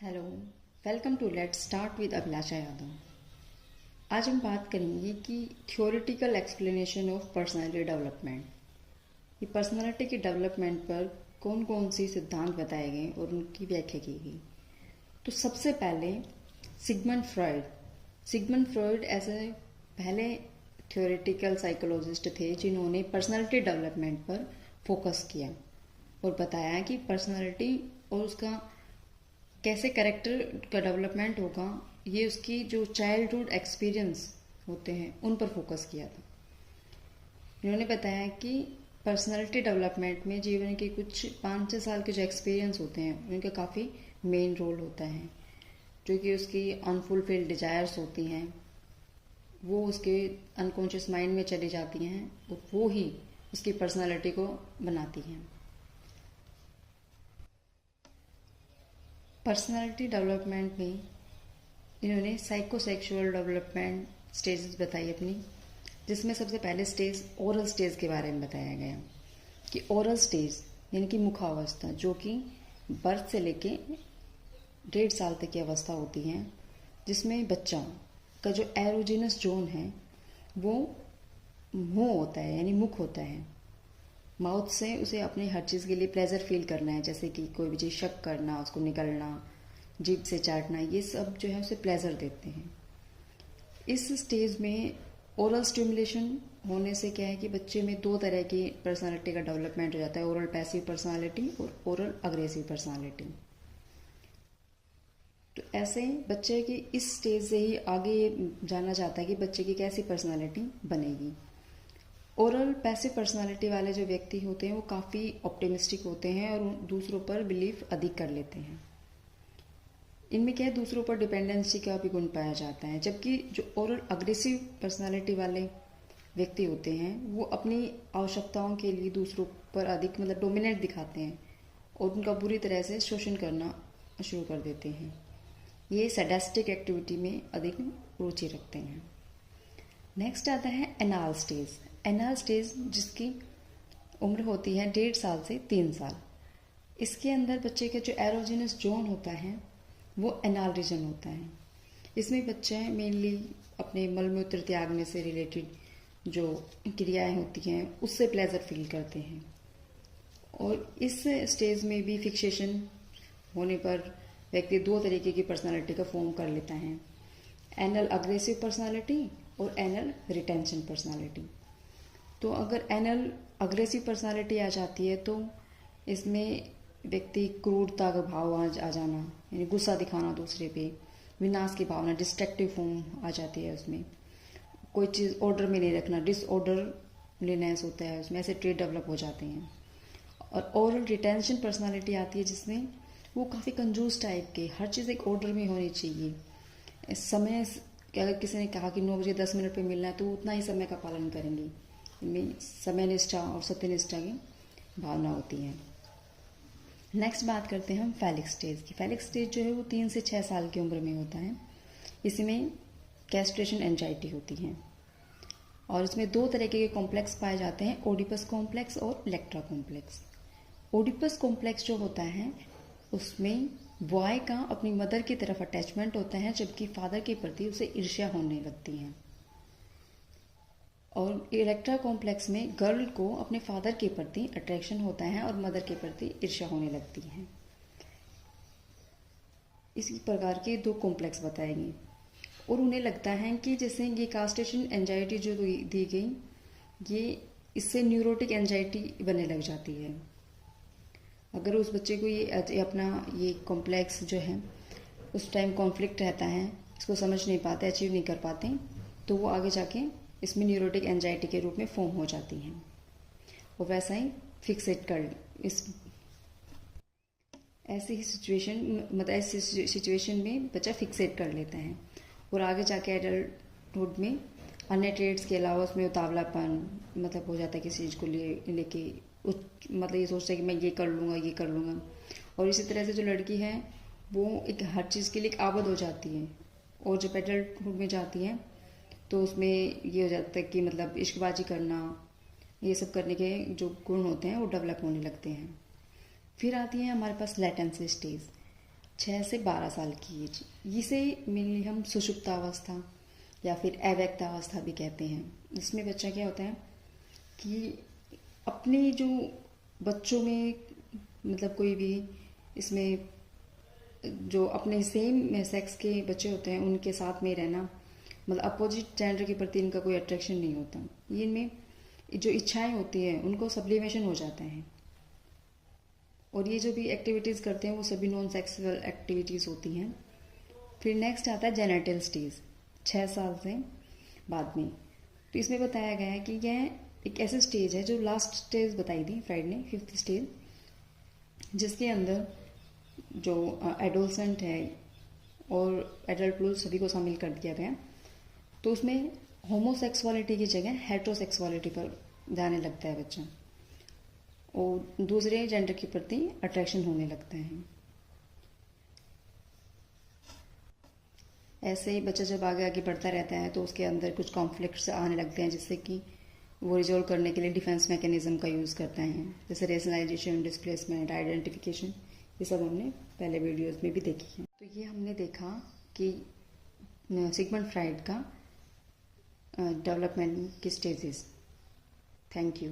Hello, welcome to let's start with Abhilasha Yadav. आज हम बात करेंगे कि theoretical explanation of personality development. ये पर्सनालिटी के डेवलपमेंट पर कौन कौन सी सिद्धांत बताए गए और उनकी व्याख्या की गई। तो सबसे पहले सिगमंड फ्रॉयड ऐसे पहले थ्योरेटिकल साइकोलॉजिस्ट थे जिन्होंने पर्सनालिटी डेवलपमेंट पर फोकस किया और बताया कि पर्सनालिटी और उसका कैसे कैरेक्टर का डेवलपमेंट होगा, ये उसकी जो चाइल्डहुड एक्सपीरियंस होते हैं उन पर फोकस किया था। इन्होंने बताया कि पर्सनालिटी डेवलपमेंट में जीवन के कुछ 5-6 साल के जो एक्सपीरियंस होते हैं उनका काफ़ी मेन रोल होता है। जो कि उसकी अनफुलफिल्ड डिजायर्स होती हैं वो उसके अनकॉन्शियस माइंड में चली जाती हैं और वो ही उसकी पर्सनालिटी को बनाती हैं। पर्सनालिटी डेवलपमेंट में इन्होंने साइकोसेक्सुअल डेवलपमेंट स्टेजेस बताई अपनी, जिसमें सबसे पहले स्टेज ओरल स्टेज के बारे में बताया गया कि ओरल स्टेज यानी कि मुखावस्था, जो कि बर्थ से लेके 1.5 साल तक की अवस्था होती है, जिसमें बच्चा का जो एरोजेनस जोन है वो मुंह होता है यानी मुख होता है। माउथ से उसे अपने हर चीज़ के लिए प्लेजर फील करना है, जैसे कि कोई भी चीज़ शक करना, उसको निकलना, जीभ से चाटना, ये सब जो है उसे प्लेजर देते हैं। इस स्टेज में ओरल स्टिमुलेशन होने से क्या है कि बच्चे में 2 तरह की पर्सनालिटी का डेवलपमेंट हो जाता है, ओरल पैसिव पर्सनालिटी और ओरल अग्रेसिव पर्सनालिटी। तो ऐसे बच्चे की इस स्टेज से ही आगे जाना जाता है कि बच्चे की कैसी पर्सनालिटी बनेगी। ओरल पैसिव पर्सनालिटी वाले जो व्यक्ति होते हैं वो काफ़ी ऑप्टिमिस्टिक होते हैं और दूसरों पर बिलीफ अधिक कर लेते हैं। इनमें क्या है, दूसरों पर डिपेंडेंसी का भी गुण पाया जाता है। जबकि जो ओरल अग्रेसिव पर्सनालिटी वाले व्यक्ति होते हैं वो अपनी आवश्यकताओं के लिए दूसरों पर अधिक डोमिनेट दिखाते हैं और उनका बुरी तरह से शोषण करना शुरू कर देते हैं। ये सैडिस्टिक एक्टिविटी में अधिक रुचि रखते हैं। नेक्स्ट आता है एनाल स्टेज। एनाल स्टेज जिसकी उम्र होती है 1.5 साल से 3 साल। इसके अंदर बच्चे का जो एरोजेनस जोन होता है वो एनाल रीजन होता है। इसमें बच्चे मेनली अपने मलमूत्र त्यागने से रिलेटेड जो क्रियाएं होती हैं उससे प्लेजर फील करते हैं। और इस स्टेज में भी फिक्सेशन होने पर व्यक्ति 2 तरीके की पर्सनालिटी का फॉर्म कर लेता है, एनल अग्रेसिव पर्सनालिटी और एनल रिटेंशन पर्सनालिटी। तो अगर एनल अग्रेसिव पर्सनालिटी आ जाती है तो इसमें व्यक्ति क्रूरता का भाव आ जाना, यानी गुस्सा दिखाना दूसरे पे, विनाश की भावना, डिस्ट्रक्टिव फॉर्म आ जाती है उसमें, कोई चीज़ ऑर्डर में नहीं रखना, डिसऑर्डरलीनेस होता है उसमें, ऐसे ट्रेट डेवलप हो जाते हैं। और ओरल रिटेंशन पर्सनालिटी आती है जिसमें वो काफ़ी कंजूस टाइप के, हर चीज़ एक ऑर्डर में होनी चाहिए। समय अगर किसी ने कहा कि 9 बजे 10 मिनट पे मिलना है तो उतना ही समय का पालन करेंगे। इनमें समय निष्ठा और सत्यनिष्ठा की भावना होती है। नेक्स्ट बात करते हैं हम फैलिक स्टेज की। फैलिक स्टेज जो है वो 3 से 6 साल की उम्र में होता है। इसमें कैस्ट्रेशन एंजाइटी होती है और इसमें 2 तरीके के कॉम्प्लेक्स पाए जाते हैं, ओडिपस कॉम्प्लेक्स और इलेक्ट्रा कॉम्प्लेक्स। ओडिपस कॉम्प्लेक्स जो होता है उसमें बॉय का अपनी मदर की तरफ अटैचमेंट होता है, जबकि फादर के प्रति उसे ईर्ष्या होने लगती है। और इलेक्ट्रा कॉम्प्लेक्स में गर्ल को अपने फादर के प्रति अट्रैक्शन होता है और मदर के प्रति ईर्ष्या होने लगती है। इसी प्रकार के 2 कॉम्प्लेक्स बताएंगे और उन्हें लगता है कि जैसे ये कास्टेशन एंजाइटी जो दी गई, ये इससे न्यूरोटिक एंजाइटी बनने लग जाती है। अगर उस बच्चे को ये अपना ये कॉम्प्लेक्स जो है उस टाइम कॉन्फ्लिक्ट रहता है, इसको समझ नहीं पाते, अचीव नहीं कर पाते, तो वो आगे जाके इसमें न्यूरोटिक एंजाइटी के रूप में फॉर्म हो जाती हैं। और वैसा ही फिक्सेट कर इस ऐसी ही ऐसी सिचुएशन में बच्चा फिक्सेट कर लेता है और आगे जाके एडल्टहुड में अन्य ट्रेड्स के अलावा उसमें उतावलापन हो जाता है किसी चीज़ को लेके ये सोचता है कि मैं ये कर लूँगा। और इसी तरह से जो लड़की है वो एक हर चीज़ के लिए एक आबद हो जाती है और जब एडल्टहुड में जाती है तो उसमें ये हो जाता है कि इश्कबाजी करना, ये सब करने के जो गुण होते हैं वो डेवलप होने लगते हैं। फिर आती है हमारे पास लेटेंसी स्टेज। 6 से 12 साल की एज, इसे मेनली हम सुषुप्तावस्था या फिर अव्यक्तावस्था भी कहते हैं। इसमें बच्चा क्या होता है कि अपने जो बच्चों में मतलब कोई भी इसमें जो अपने सेम सेक्स के बच्चे होते हैं उनके साथ में रहना, मतलब अपोजिट जेंडर के प्रति इनका कोई अट्रैक्शन नहीं होता। ये इनमें जो इच्छाएं होती हैं उनको सब्लिमेशन हो जाता है, और ये जो भी एक्टिविटीज़ करते हैं वो सभी नॉन सेक्सुअल एक्टिविटीज़ होती हैं। फिर नेक्स्ट आता है जेनेटल स्टेज, 6 साल से बाद में। तो इसमें बताया गया है कि यह एक ऐसी स्टेज है जो लास्ट स्टेज बताई थी फ्राइड ने, 5th स्टेज, जिसके अंदर जो एडोलसेंट है और एडल्ट लोग सभी को शामिल कर दिया गया। तो उसमें होमोसेक्सुअलिटी की जगह हेट्रोसेक्सुअलिटी पर जाने लगता है बच्चा, और दूसरे जेंडर के प्रति अट्रैक्शन होने लगता है। ऐसे ही बच्चा जब आगे आगे बढ़ता रहता है तो उसके अंदर कुछ कॉन्फ्लिक्ट्स आने लगते हैं, जिससे कि वो रिजोल्व करने के लिए डिफेंस मैकेनिज्म का यूज़ करता है, जैसे रेशनलाइजेशन, डिस्प्लेसमेंट, आइडेंटिफिकेशन। ये सब हमने पहले वीडियोस में भी देखी है। तो ये हमने देखा कि सिगमंड फ्राइड का डेवलपमेंट की स्टेजेस। Thank you.